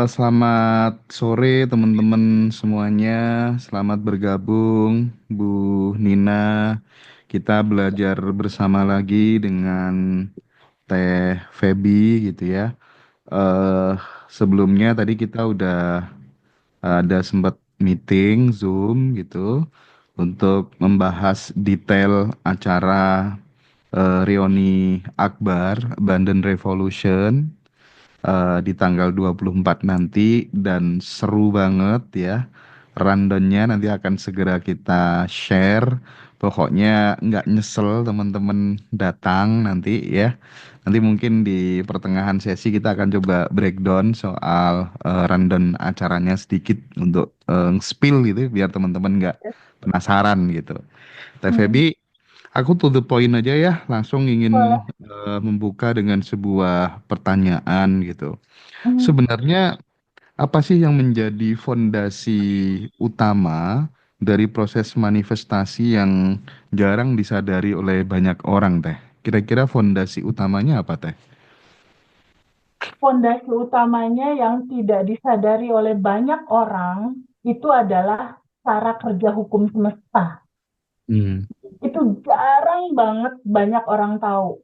Selamat sore teman-teman semuanya. Selamat bergabung, Bu Nina. Kita belajar bersama lagi dengan Teh Feby gitu ya. eh Sebelumnya tadi kita udah ada sempat meeting Zoom gitu untuk membahas detail acara reuni Akbar Banten Revolution di tanggal 24 nanti dan seru banget ya. Rundownnya nanti akan segera kita share. Pokoknya nggak nyesel teman-teman datang nanti ya. Nanti mungkin di pertengahan sesi kita akan coba breakdown soal rundown acaranya sedikit untuk spill gitu biar teman-teman nggak penasaran gitu. Teh Hmm, Feby, aku to the point aja ya, langsung ingin boleh. membuka dengan sebuah pertanyaan gitu. Hmm. Sebenarnya apa sih yang menjadi fondasi utama dari proses manifestasi yang jarang disadari oleh banyak orang, Teh? Kira-kira fondasi utamanya apa, Teh? Fondasi utamanya yang tidak disadari oleh banyak orang itu adalah cara kerja hukum semesta. Hmm. Itu jarang banget banyak orang tahu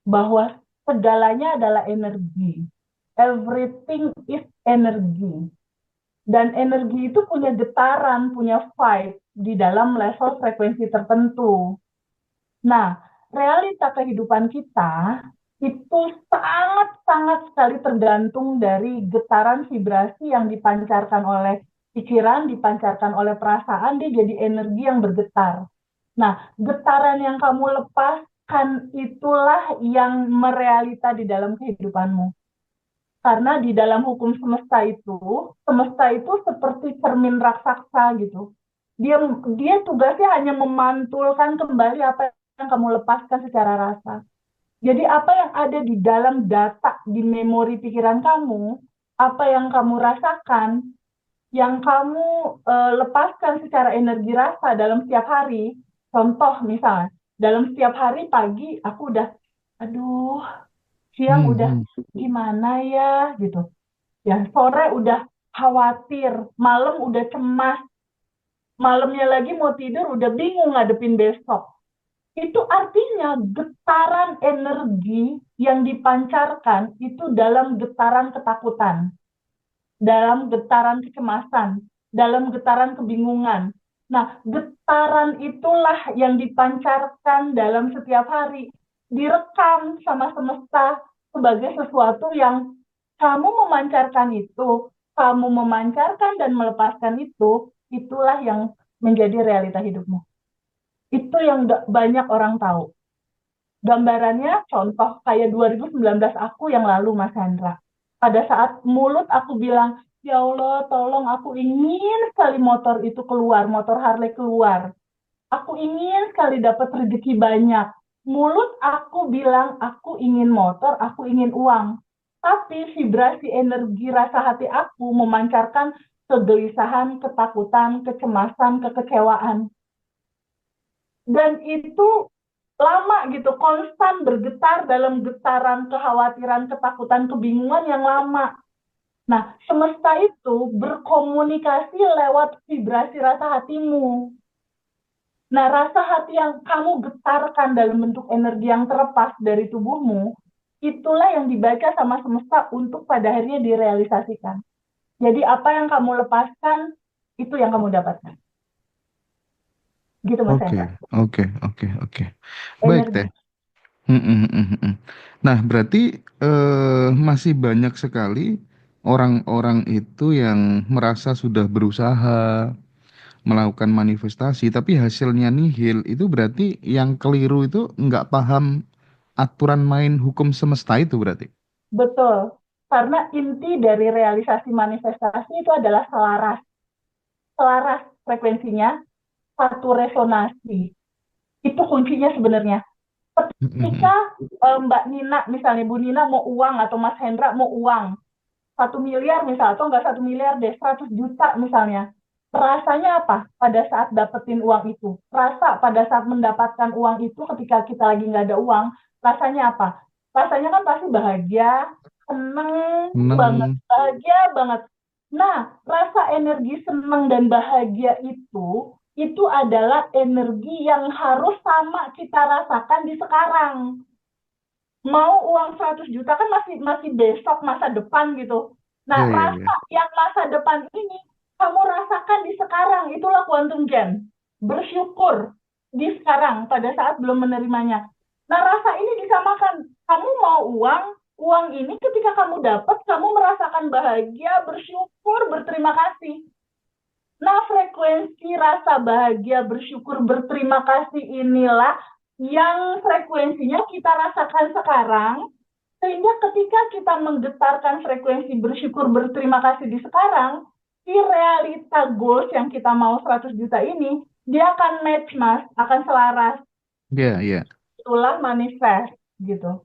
bahwa segalanya adalah energi. Everything is energy. Dan energi itu punya getaran, punya vibe di dalam level frekuensi tertentu. Nah, realita kehidupan kita itu sangat-sangat sekali tergantung dari getaran vibrasi yang dipancarkan oleh pikiran, dipancarkan oleh perasaan, dia jadi energi yang bergetar. Nah, getaran yang kamu lepaskan itulah yang merealita di dalam kehidupanmu. Karena di dalam hukum semesta itu seperti cermin raksasa gitu. Dia dia tugasnya hanya memantulkan kembali apa yang kamu lepaskan secara rasa. Jadi apa yang ada di dalam data di memori pikiran kamu, apa yang kamu rasakan, yang kamu lepaskan secara energi rasa dalam setiap hari. Contoh misalnya, dalam setiap hari pagi aku udah, aduh, siang Hmm, udah hmm. gimana ya gitu. Ya, sore udah khawatir, malam udah cemas, malamnya lagi mau tidur udah bingung ngadepin besok. Itu artinya getaran energi yang dipancarkan itu dalam getaran ketakutan, dalam getaran kecemasan, dalam getaran kebingungan. Nah, getaran itulah yang dipancarkan dalam setiap hari, direkam sama semesta sebagai sesuatu yang kamu memancarkan itu, kamu memancarkan dan melepaskan itu, itulah yang menjadi realita hidupmu. Itu yang gak banyak orang tahu. Gambarannya contoh kayak 2019 aku yang lalu Mas Hendra. Pada saat mulut aku bilang, ya Allah tolong aku ingin sekali motor itu keluar, motor Harley keluar. Aku ingin sekali dapat rezeki banyak. Mulut aku bilang aku ingin motor, aku ingin uang. Tapi vibrasi energi rasa hati aku memancarkan kegelisahan, ketakutan, kecemasan, kekecewaan. Dan itu lama gitu, konstan bergetar dalam getaran kekhawatiran, ketakutan, kebingungan yang lama. Nah, semesta itu berkomunikasi lewat vibrasi rasa hatimu. Nah, rasa hati yang kamu getarkan dalam bentuk energi yang terlepas dari tubuhmu, itulah yang dibaca sama semesta untuk pada akhirnya direalisasikan. Jadi apa yang kamu lepaskan, itu yang kamu dapatkan. Gitu Mas Oke, Hendra. oke, oke, oke. Baik, Teh. Energi. Hmm, hmm, hmm, hmm, hmm. Nah, berarti masih banyak sekali orang-orang itu yang merasa sudah berusaha melakukan manifestasi tapi hasilnya nihil. Itu berarti yang keliru itu nggak paham aturan main hukum semesta itu berarti. Betul. Karena inti dari realisasi manifestasi itu adalah selaras. Selaras frekuensinya, satu resonasi. Itu kuncinya sebenarnya. Hmm, hmm, hmm. Ketika Mbak Nina, misalnya Bu Nina mau uang atau Mas Hendra mau uang, 1 miliar misalnya, atau enggak 1 miliar deh, 100 juta misalnya. Rasanya apa pada saat dapetin uang itu? Rasa pada saat mendapatkan uang itu ketika kita lagi nggak ada uang, rasanya apa? Rasanya kan pasti bahagia, seneng banget, Seneng. bahagia banget. Nah, rasa energi senang dan bahagia itu adalah energi yang harus sama kita rasakan di sekarang. Mau uang 100 juta kan masih masih besok, masa depan gitu. Iya, Nah, iya, iya. rasa yang masa depan ini kamu rasakan di sekarang, itulah quantum gem. Bersyukur di sekarang pada saat belum menerimanya. Nah, rasa ini disamakan. Kamu mau uang, uang ini ketika kamu dapat, kamu merasakan bahagia, bersyukur, berterima kasih. Nah, frekuensi rasa bahagia, bersyukur, berterima kasih inilah yang frekuensinya kita rasakan sekarang, sehingga ketika kita menggetarkan frekuensi bersyukur, berterima kasih di sekarang, di realita goals yang kita mau 100 juta ini, dia akan match, Mas, akan selaras. Iya, iya. Itulah manifest, gitu.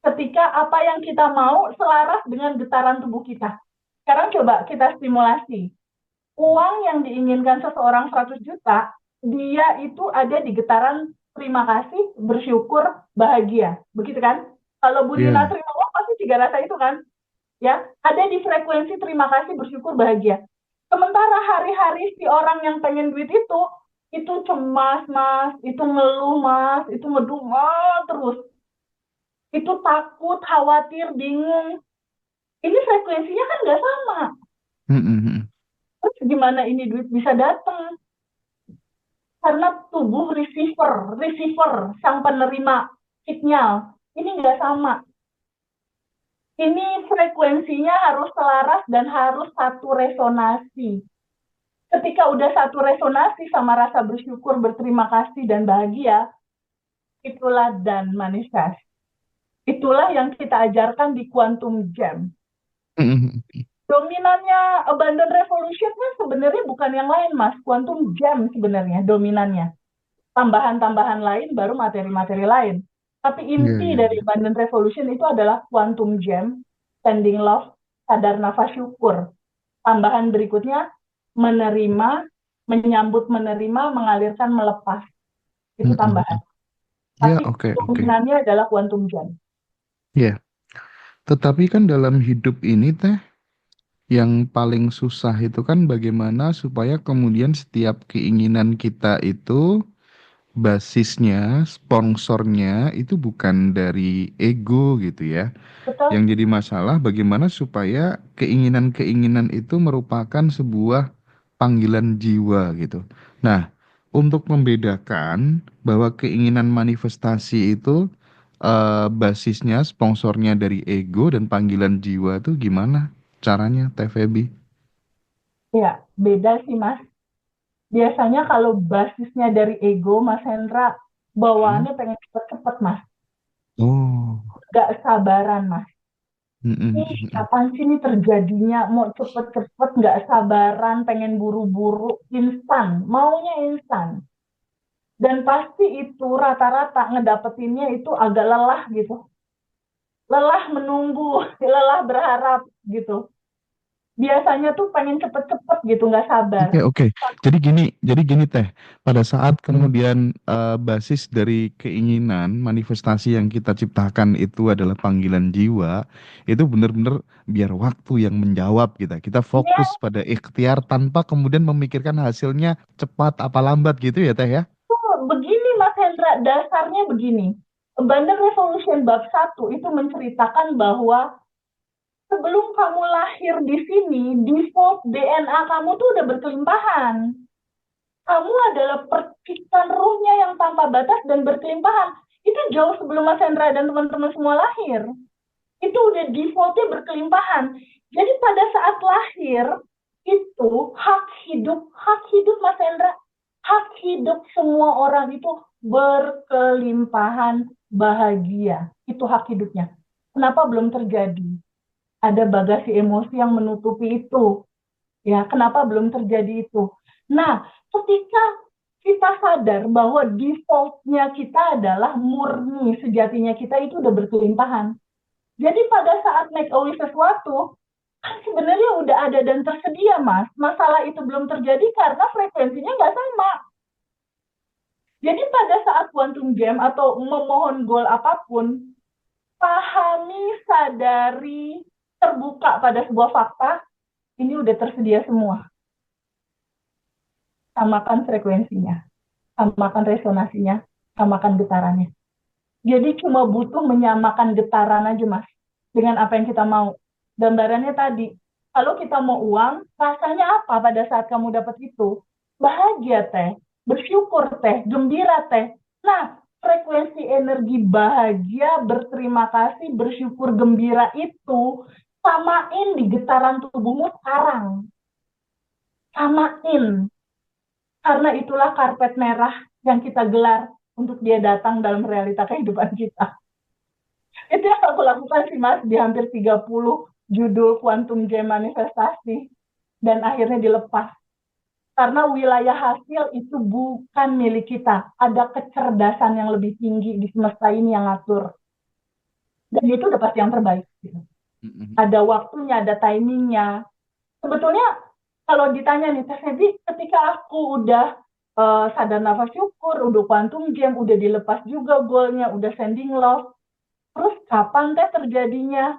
Ketika apa yang kita mau selaras dengan getaran tubuh kita. Sekarang coba kita stimulasi uang yang diinginkan seseorang 100 juta, dia itu ada di getaran terima kasih, bersyukur, bahagia. Begitu kan? Kalau Bu Nina Iya. terima uang pasti juga rasa itu kan? Ya, ada di frekuensi terima kasih, bersyukur, bahagia. Sementara hari-hari si orang yang pengen duit itu cemas, Mas, itu ngeluh, Mas, itu ngedumel terus. Itu takut, khawatir, bingung. Ini frekuensinya kan nggak sama. Mm, mm, mm. Terus gimana ini duit bisa datang? Karena tubuh receiver, sang penerima signal, ini nggak sama. Ini frekuensinya harus selaras dan harus satu resonasi. Ketika udah satu resonasi sama rasa bersyukur, berterima kasih, dan bahagia, itulah dan manifest. Itulah yang kita ajarkan di Quantum Jam. Mm, mm, mm. Dominannya Abundant Revolution kan sebenarnya bukan yang lain, Mas. Quantum Jam sebenarnya dominannya. Tambahan-tambahan lain baru materi-materi lain. Tapi Iya, inti iya, dari iya. Abundant Revolution itu adalah Quantum Gem, Standing Love, Sadar Nafas Syukur. Tambahan berikutnya, menerima, menyambut menerima, mengalirkan melepas. Itu Mm, mm, tambahan. mm. Ya, Tapi oke, oke. dominannya adalah Quantum Gem. Ya, tetapi kan dalam hidup ini teh yang paling susah itu kan bagaimana supaya kemudian setiap keinginan kita itu basisnya, sponsornya itu bukan dari ego gitu ya. Betul? Yang jadi masalah bagaimana supaya keinginan-keinginan itu merupakan sebuah panggilan jiwa gitu. Nah, untuk membedakan bahwa keinginan manifestasi itu basisnya, sponsornya dari ego dan panggilan jiwa itu gimana caranya, Teh Feby? Ya, beda sih, Mas. Biasanya kalau basisnya dari ego, Mas Hendra, Hmm? bawaannya pengen cepet-cepet, Mas. Oh. Gak sabaran, Mas. Mm, mm, Ih, mm, mm. kapan sih ini terjadinya? Mau cepet-cepet, nggak sabaran, pengen buru-buru, instan, maunya instan. Dan pasti itu rata-rata ngedapetinnya itu agak lelah gitu. Lelah menunggu, lelah berharap gitu. Biasanya tuh pengen cepet-cepet gitu, nggak sabar. Oke, oke. Jadi gini Teh, pada saat kemudian basis dari keinginan manifestasi yang kita ciptakan itu adalah panggilan jiwa, itu benar-benar biar waktu yang menjawab kita. Kita Ini fokus pada ikhtiar tanpa kemudian memikirkan hasilnya cepat apa lambat gitu ya Teh ya. tuh begini Mas Hendra, dasarnya begini. Abundant Revolution bab 1 itu menceritakan bahwa sebelum kamu lahir di sini, default DNA kamu tuh udah berkelimpahan. Kamu adalah percikan ruhnya yang tanpa batas dan berkelimpahan. Itu jauh sebelum Mas Hendra dan teman-teman semua lahir. Itu udah defaultnya berkelimpahan. Jadi pada saat lahir, itu hak hidup Mas Hendra, hak hidup semua orang itu berkelimpahan bahagia. Itu hak hidupnya. Kenapa belum terjadi? Ada bagasi emosi yang menutupi itu. Ya, kenapa belum terjadi itu? Nah, ketika kita sadar bahwa defaultnya kita adalah murni, sejatinya kita itu udah berkelimpahan. Jadi pada saat make a wish sesuatu, kan sebenarnya udah ada dan tersedia, Mas. Masalah itu belum terjadi karena frekuensinya nggak sama. Jadi pada saat quantum jam atau memohon goal apapun, pahami, sadari, terbuka pada sebuah fakta, ini udah tersedia semua. Samakan frekuensinya, samakan resonasinya, samakan getarannya. Jadi cuma butuh menyamakan getaran aja, Mas, dengan apa yang kita mau. Gambarannya tadi, kalau kita mau uang, rasanya apa pada saat kamu dapat itu? Bahagia teh, bersyukur teh, gembira teh. Nah, frekuensi energi bahagia, berterima kasih, bersyukur, gembira itu samain di getaran tubuhmu sekarang. Samain. Karena itulah karpet merah yang kita gelar untuk dia datang dalam realita kehidupan kita. Itu yang aku lakukan sih, Mas, di hampir 30 judul Quantum Game Manifestasi. Dan akhirnya dilepas. Karena wilayah hasil itu bukan milik kita. Ada kecerdasan yang lebih tinggi di semesta ini yang ngatur. Dan itu udah pasti yang terbaik. Ada waktunya, ada timingnya. Sebetulnya kalau ditanya nih, Teh Febi, ketika aku udah sadar nafas syukur, udah quantum game, udah dilepas juga goalnya, udah sending love, terus kapan teh terjadinya?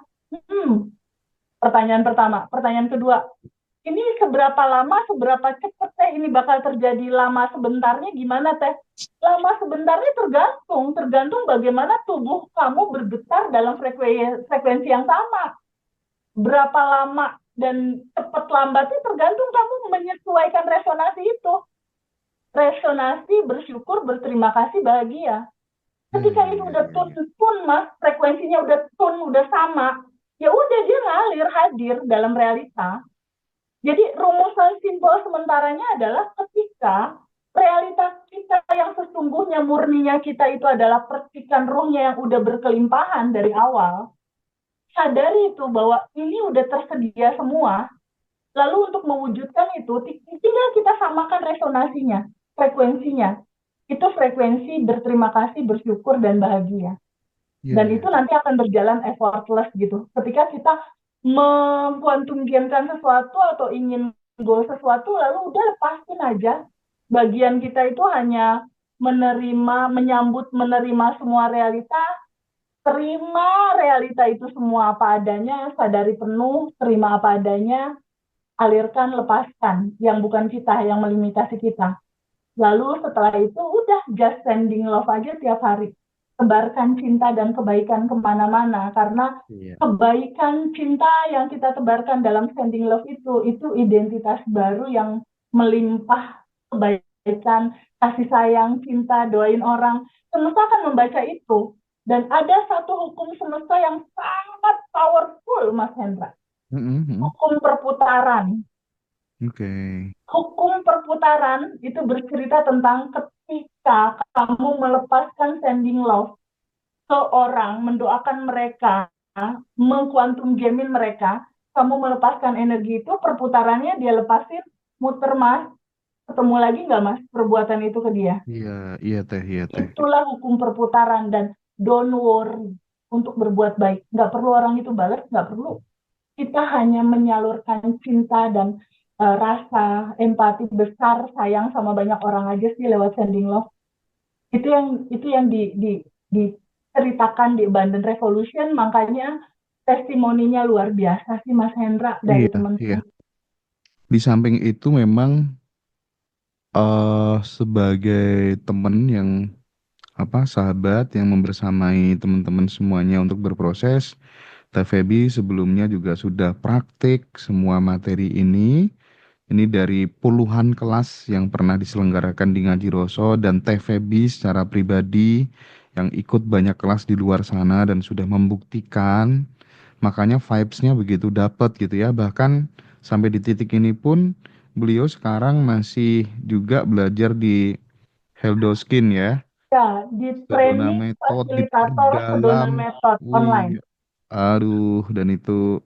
Pertanyaan pertama. Pertanyaan kedua, ini seberapa lama, seberapa cepat teh ini bakal terjadi? Lama sebentarnya gimana teh? Lama sebentarnya tergantung bagaimana tubuh kamu bergetar dalam frekuensi yang sama. Berapa lama dan cepat lambatnya tergantung kamu menyesuaikan resonasi itu. Resonasi, bersyukur, berterima kasih, bahagia. Ketika itu udah tun, Mas, frekuensinya udah tun, udah sama, ya udah dia ngalir, hadir dalam realita. Jadi rumusan simpel sementaranya adalah ketika realita kita yang sesungguhnya murninya kita itu adalah percikan ruhnya yang udah berkelimpahan dari awal, sadari itu bahwa ini udah tersedia semua. Lalu untuk mewujudkan itu, tinggal kita samakan resonasinya, frekuensinya. Itu frekuensi berterima kasih, bersyukur, dan bahagia. Dan itu nanti akan berjalan effortless gitu. Ketika kita mengkuantum gamekan sesuatu atau ingin goal sesuatu, lalu udah lepasin aja. Bagian kita itu hanya menerima, menyambut, menerima semua realita, terima realita itu semua apa adanya, sadari penuh, terima apa adanya, alirkan, lepaskan, yang bukan kita, yang melimitasi kita. Lalu setelah itu udah just sending love aja tiap hari. Tebarkan cinta dan kebaikan kemana-mana, karena kebaikan cinta yang kita tebarkan dalam sending love itu identitas baru yang melimpah kebaikan, kasih sayang, cinta, doain orang. Semesta akan membaca itu. Dan ada satu hukum semesta yang sangat powerful, Mas Hendra. Hukum perputaran. Hukum perputaran itu bercerita tentang ketika kamu melepaskan sending love ke orang, mendoakan mereka, mengkuantum gamein mereka, kamu melepaskan energi itu, perputarannya dia lepasin, muter, Mas. Ketemu lagi nggak, Mas, perbuatan itu ke dia? Iya teh. Itulah hukum perputaran, dan don't worry untuk berbuat baik. Nggak perlu orang itu balas, nggak perlu. Kita hanya menyalurkan cinta dan rasa empati besar, sayang sama banyak orang aja sih lewat sending love. Itu yang diceritakan di Abundant Revolution, makanya testimoninya luar biasa sih, Mas Hendra, dari teman-teman. Di samping itu memang sebagai teman yang sahabat yang membersamai teman-teman semuanya untuk berproses, Teh Febi sebelumnya juga sudah praktik semua materi ini. Ini dari puluhan kelas yang pernah diselenggarakan di Ngaji Roso, dan Teh Febi secara pribadi yang ikut banyak kelas di luar sana dan sudah membuktikan. Makanya vibes-nya begitu dapat gitu ya. Bahkan sampai di titik ini pun beliau sekarang masih juga belajar di Heldoskin ya. Ya, di Sedona training Method fasilitator Sedona diperdalam. Method online. Wih, aduh, dan itu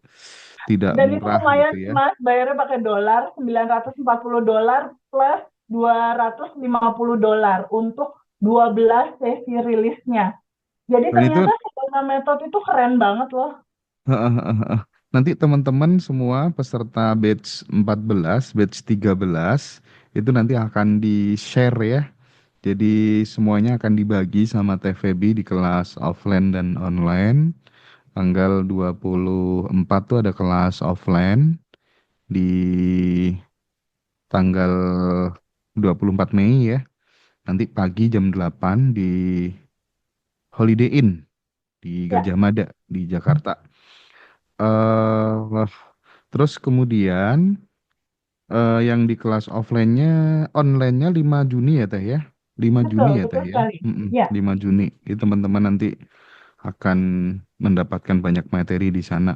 tidak Dan itu murah lumayan gitu sih, ya. Mas, bayarnya pakai dolar, $940 plus $250 untuk 12 sesi rilisnya. Jadi Dan itu ternyata Sedona Method itu keren banget loh. nanti teman-teman semua peserta batch 14, batch 13 itu nanti akan di-share ya. Jadi semuanya akan dibagi sama TVB di kelas offline dan online. Tanggal 24 tuh ada kelas offline di tanggal 24 Mei ya. Nanti pagi jam 8 di Holiday Inn di Ya, Gajah Mada di Jakarta. eh Terus kemudian yang di kelas offline-nya, online-nya 5 Juni ya Teh ya? 5 Juni betul, ya Teh betul ya? sekali. Mm-mm, Ya, 5 Juni. Itu teman-teman nanti akan mendapatkan banyak materi di sana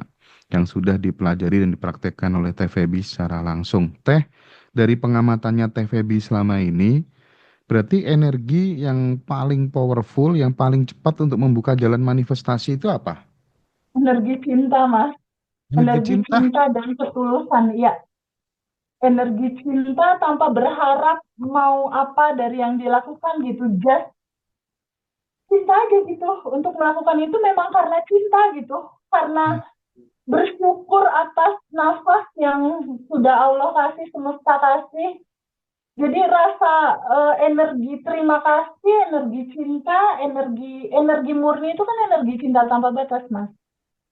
yang sudah dipelajari dan dipraktekkan oleh Teh Febi secara langsung. Teh, dari pengamatannya Teh Febi selama ini, berarti energi yang paling powerful, yang paling cepat untuk membuka jalan manifestasi itu apa? energi cinta, Mas. Energi Energi cinta. cinta dan ketulusan. Ya, energi cinta tanpa berharap mau apa dari yang dilakukan gitu. Just cinta aja gitu. Untuk melakukan itu memang karena cinta gitu. Karena bersyukur atas nafas yang sudah Allah kasih, semesta kasih. Jadi rasa energi terima kasih, energi cinta, energi energi murni itu kan energi cinta tanpa batas, Mas.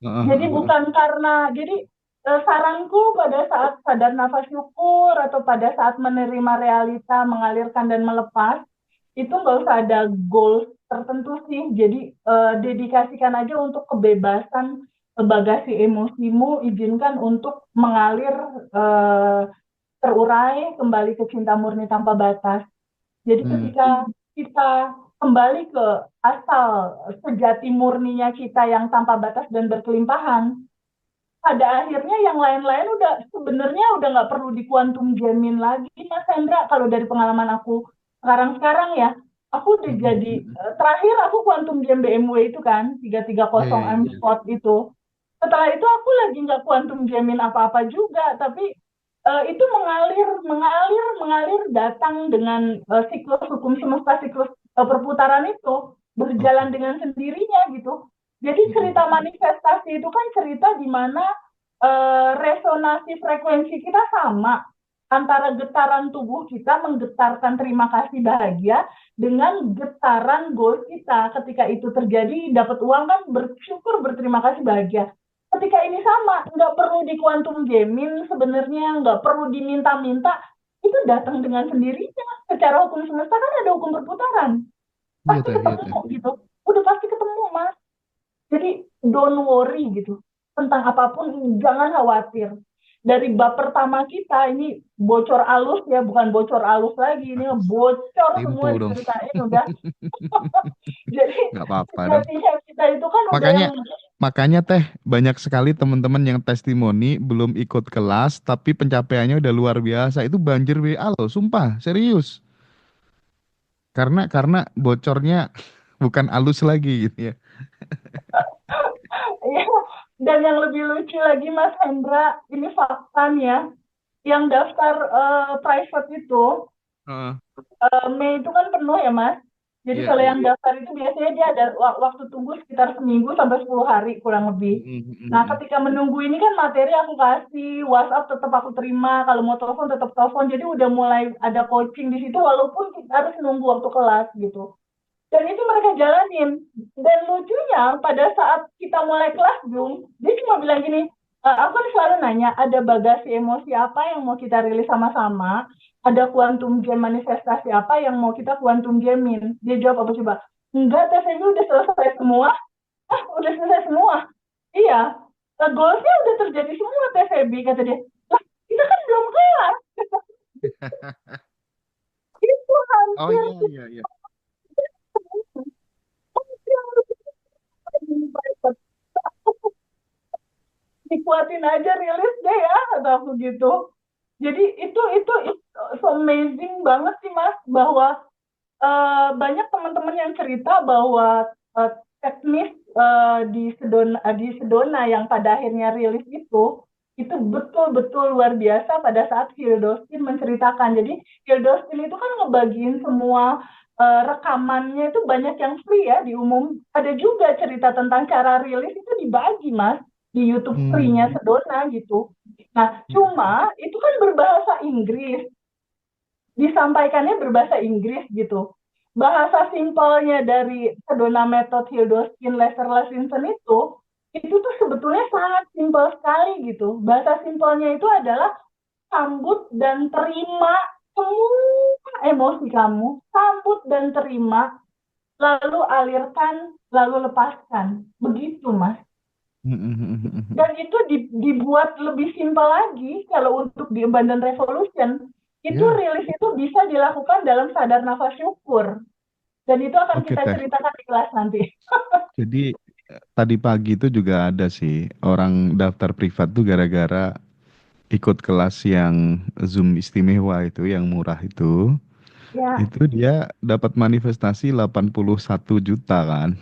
Jadi bukan karena, jadi saranku pada saat sadar nafas syukur atau pada saat menerima realita, mengalirkan dan melepas, itu nggak usah ada goal tertentu sih. Jadi dedikasikan aja untuk kebebasan bagasi emosimu, izinkan untuk mengalir, eh, terurai kembali ke cinta murni tanpa batas. Jadi Hmm. ketika kita kembali ke asal sejati murninya kita yang tanpa batas dan berkelimpahan, pada akhirnya yang lain-lain udah sebenarnya udah nggak perlu di quantum jamin lagi, Mas Hendra. Kalau dari pengalaman aku sekarang-sekarang ya, aku udah jadi terakhir aku quantum jam BMW itu kan Iya, iya, 330 M iya. Sport itu. Setelah itu aku lagi nggak quantum jamin apa-apa juga, tapi itu mengalir, mengalir, mengalir datang dengan siklus hukum semesta, siklus perputaran itu berjalan Oke. dengan sendirinya gitu. Jadi cerita manifestasi itu kan cerita di mana resonasi frekuensi kita sama antara getaran tubuh kita menggetarkan terima kasih bahagia dengan getaran goal kita. Ketika itu terjadi dapat uang kan bersyukur berterima kasih bahagia. Ketika ini sama, nggak perlu di quantum jamming sebenarnya, nggak perlu diminta-minta, itu datang dengan sendirinya. Secara hukum semesta kan ada hukum perputaran, Iya pasti Teh, iya Teh. ketemu gitu. Udah pasti ketemu, Mas. Jadi don't worry gitu tentang apapun, jangan khawatir. Dari bab pertama kita ini bocor alus ya, bukan bocor alus lagi, ini bocor Tempo semua dong. diceritain udah. Jadi Nggak apa-apa dong. sejatinya kita itu kan udah Makanya yang makanya Teh banyak sekali teman-teman yang testimoni belum ikut kelas tapi pencapaiannya udah luar biasa. Itu banjir WA loh, sumpah, serius. Karena bocornya bukan alus lagi gitu ya. ya, dan yang lebih lucu lagi Mas Hendra, ini faktanya yang daftar private itu Heeh. Mei itu kan penuh ya Mas. Jadi Iya, kalau iya. yang daftar itu biasanya dia ada waktu tunggu sekitar seminggu sampai 10 hari kurang lebih. Mm, mm, Nah, mm, ketika menunggu ini kan materi aku kasih, WhatsApp tetap aku terima, kalau mau telepon tetap telepon. Jadi udah mulai ada coaching di situ walaupun kita harus nunggu waktu kelas gitu. Dan itu mereka jalanin. Dan lucunya pada saat kita mulai kelas Zoom, dia cuma bilang gini, aku kan selalu nanya, ada bagasi emosi apa yang mau kita rilis sama-sama, ada quantum jam manifestasi apa yang mau kita quantum jamin. Dia jawab apa coba? Enggak, TVB udah selesai semua. Ah, udah selesai semua. Iya, goalsnya udah terjadi semua TVB, kata dia. Lah, kita kan belum kelas. Itu Oh hampir iya, iya, iya. dikuatin aja rilis deh ya kata aku gitu. Jadi itu so amazing banget sih Mas bahwa banyak teman-teman yang cerita bahwa teknis di Sedona yang pada akhirnya rilis itu betul-betul luar biasa pada saat Hildostin menceritakan. Jadi Hildostin itu kan ngebagiin semua rekamannya itu banyak yang free ya di umum. Ada juga cerita tentang cara rilis itu dibagi Mas di YouTube free-nya Hmm. Sedona gitu. Nah, Hmm. cuma itu kan berbahasa Inggris, disampaikannya berbahasa Inggris gitu. Bahasa simpelnya dari Sedona Method Hildostin Lesser Levinson itu itu tuh sebetulnya sangat simpel sekali gitu. Bahasa simpelnya itu adalah sambut dan terima semua emosi kamu, sambut dan terima, lalu alirkan, lalu lepaskan. Begitu, Mas. Dan itu dibuat lebih simpel lagi kalau untuk di Abundant Revolution. Itu Ya, rilis itu bisa dilakukan dalam sadar nafas syukur. Dan itu akan oke kita Teh. ceritakan di kelas nanti. Jadi tadi pagi itu juga ada sih orang daftar privat tuh gara-gara ikut kelas yang Zoom istimewa itu yang murah itu. Ya, Itu dia dapat manifestasi 81 juta kan.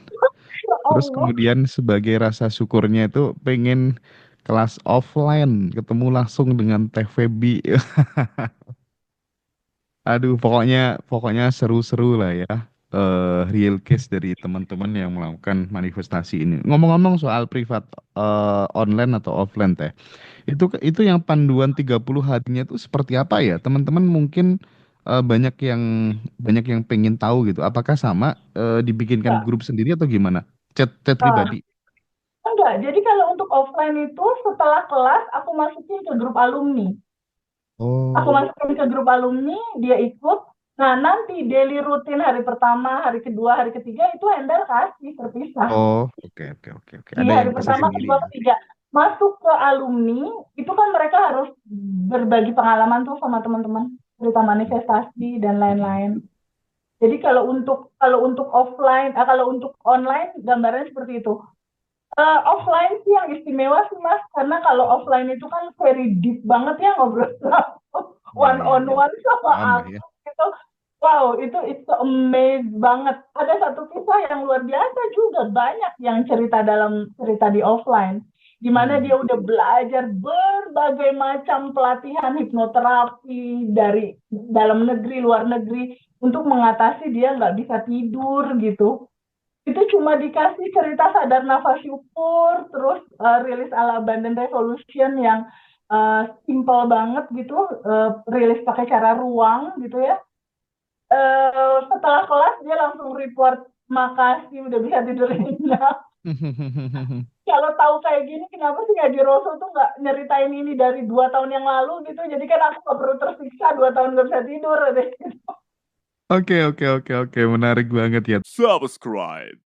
ya Terus Allah. kemudian sebagai rasa syukurnya itu pengen kelas offline ketemu langsung dengan Teh Feby. Aduh, pokoknya pokoknya seru-seru lah ya. Real case dari teman-teman yang melakukan manifestasi ini. Ngomong-ngomong soal privat online atau offline Teh. Itu yang panduan 30 harinya itu seperti apa ya? Teman-teman mungkin banyak yang pengen tahu gitu. Apakah sama dibikinkan Ya. grup sendiri atau gimana? Chat Ah, pribadi. enggak, jadi kalau untuk offline itu setelah kelas aku masukin ke grup alumni. Aku Oh. masukin ke grup alumni, dia ikut. Nah, nanti daily rutin hari pertama, hari kedua, hari ketiga itu Ender kasih terpisah. Oh, oke oke oke oke. Di Ada yang hari kasih pertama, sendiri kedua, ya. ketiga. Masuk ke alumni, itu kan mereka harus berbagi pengalaman tuh sama teman-teman, cerita manifestasi dan lain-lain. Jadi kalau untuk offline, kalau untuk online gambarannya seperti itu. Offline sih yang istimewa sih Mas, karena kalau offline itu kan very deep banget ya ngobrol Ya one ya on ya. one sama Paham lah aku ya. gitu. Wow, itu it's amazing banget. Ada satu kisah yang luar biasa juga, banyak yang cerita dalam cerita di offline, di mana Hmm. dia udah belajar berbagai macam pelatihan hipnoterapi dari dalam negeri, luar negeri, untuk mengatasi dia nggak bisa tidur gitu. Itu cuma dikasih cerita sadar nafas syukur, terus rilis ala Abundant Revolution yang simple banget gitu, rilis pakai cara ruang gitu ya. Setelah kelas dia langsung report, makasih udah bisa tidur nyenyak. Kalau tahu kayak gini, kenapa sih nggak di Rosso tuh nggak nyeritain ini dari 2 tahun yang lalu gitu? Jadi kan aku nggak perlu tersiksa 2 tahun nggak bisa tidur deh. Oke oke oke oke. Menarik banget ya. Subscribe.